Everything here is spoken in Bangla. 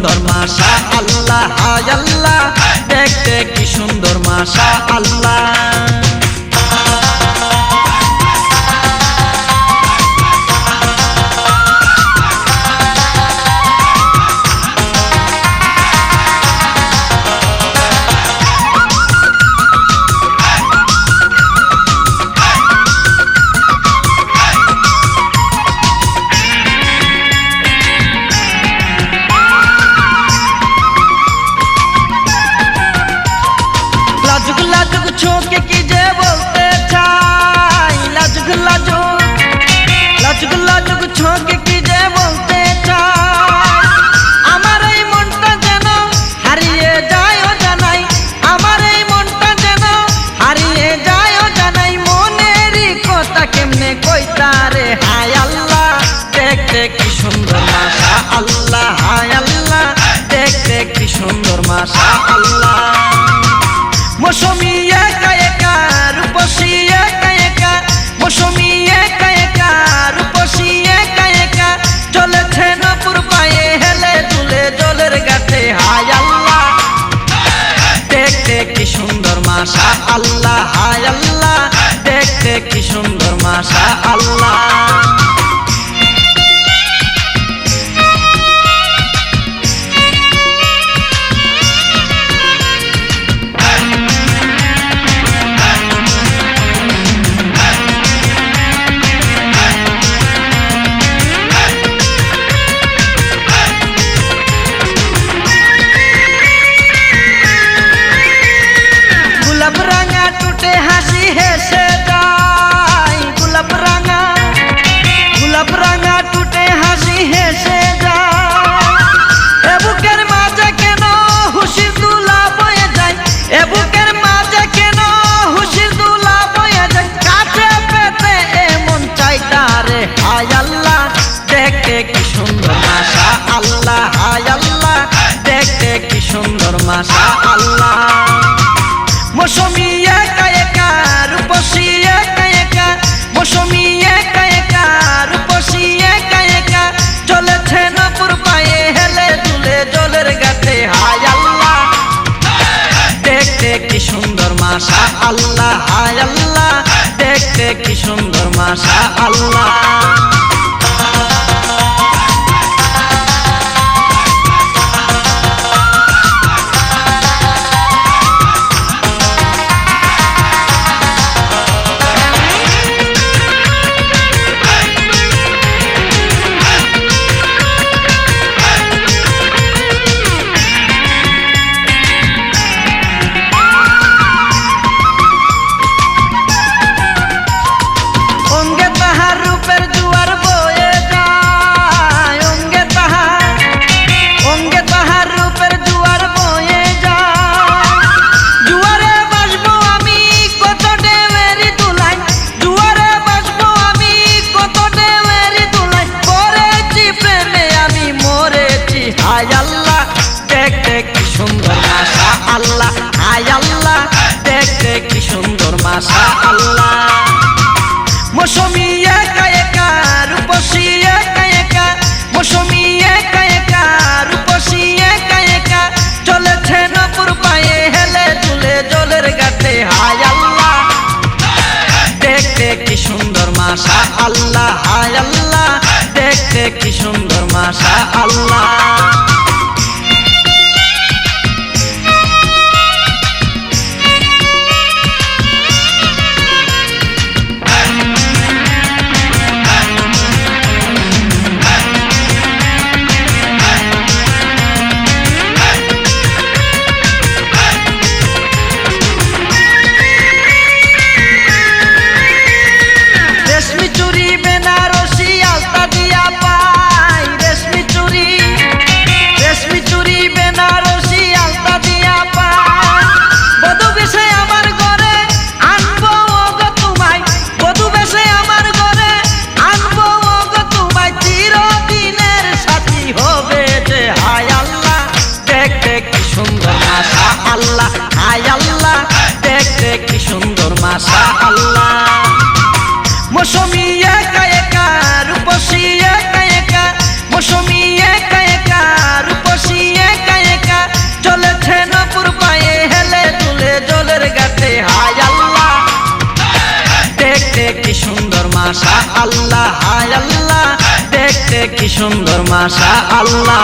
সুন্দর মাশাআল্লাহ, হায় আল্লাহ দেখতে কি সুন্দর মাশাআল্লাহ। লাজুক লাজুক চোখে কি যে বলতে চাই, লাজুক লাজুক লাজুক লাজুক চোখে কি যে বলতে চাই। আমার এই মনটা যেন হারিয়ে যায় ও জানাই, আমার এই মনটা যেন হারিয়ে যায় ও জানাই। মনেরই কথা কেমনে কইতা রে হায় আল্লাহ দেখতে কি সুন্দর মাশাআল্লাহ, হায় আল্লাহ দেখতে কি সুন্দর মাশাআল্লাহ। মৌসুমী একা একা রূপসী একা একা, মৌসুমী একা একা রূপসী একা একা, চলেছে নপুর পায়ে হেলে দুলে জলের গাছে হায় আল্লাহ দেখতে কি সুন্দর মাশাআল্লাহ, হায় আল্লাহ দেখতে কি সুন্দর মাশাআল্লাহ। গোলাপ রাঙা টুটে হাসি হেসে যায়, গোলাপ রাঙা টুটে হাসি হেসে যায়। এ বুকের মাঝে কেন হুশির দুলা বয়ে যায়, এ বুকের মাঝে কেন হুশির দুলা বয়ে যায়। কাছে পেতে এমন চাইতা রে হায় আল্লাহ দেখতে কি সুন্দর মাশাআল্লাহ, হায় আল্লাহ দেখতে কি সুন্দর মাশাআল্লাহ। মৌসুমী একা একা রূপসী একা একা, মৌসুমী একা একা রূপসী একা একা, চলেছে নপুর পায়ে হেলে দুলে জলের গাছে হায় আল্লাহ দেখতে কি সুন্দর মাশাআল্লাহ, হায় আল্লাহ দেখতে কি সুন্দর মাশাআল্লাহ। অঙ্গে তাহার রূপের জোয়ার বয়ে যায়, অঙ্গে তাহার রূপের জোয়ার বয়ে যায়। জোয়ারে বাসবো আমি কত ঢেউয়েরই দুলাই, জোয়ারে বাসবো আমি কত ঢেউয়েরই দুলাই। করেছি প্রেমে আমি মরেছি হায় আল্লাহ দেখতে কি সুন্দর মাশাআল্লাহ, হায় আল্লাহ দেখতে কি সুন্দর মাশাআল্লাহ। মৌসুমী একা একা রূপসী একা একা, মৌসুমী একা একা রূপসী একা একা, চলেছে নপুর পায়ে হেলে দুলে জলের গাছে হায় আল্লাহ দেখতে কি সুন্দর মাশাআল্লাহ, হায় আল্লাহ দেখতে কি সুন্দর মাশাআল্লাহ। রেশমি চুরি বেনারসি আলতা দিয়া পাই, রেশমি চুরি বেনারসি আলতা দিয়া পাই। বধূ বেশে আমার ঘরে আনবো ওগো তোমায়, বধূ বেশে আমার ঘরে আনবো ওগো তোমায়। চিরদিনের সাথী হবে যে হায় আল্লাহ দেখতে কি সুন্দর মাশাআল্লাহ, হায় আল্লাহ দেখতে কি সুন্দর মাশাআল্লাহ। মৌসুমী একা একা রূপসী একা একা, মৌসুমী একা একা রূপসী কি সুন্দর মাশা আল্লাহ, হায় আল্লাহ দেখতে কি সুন্দর মাশা আল্লাহ।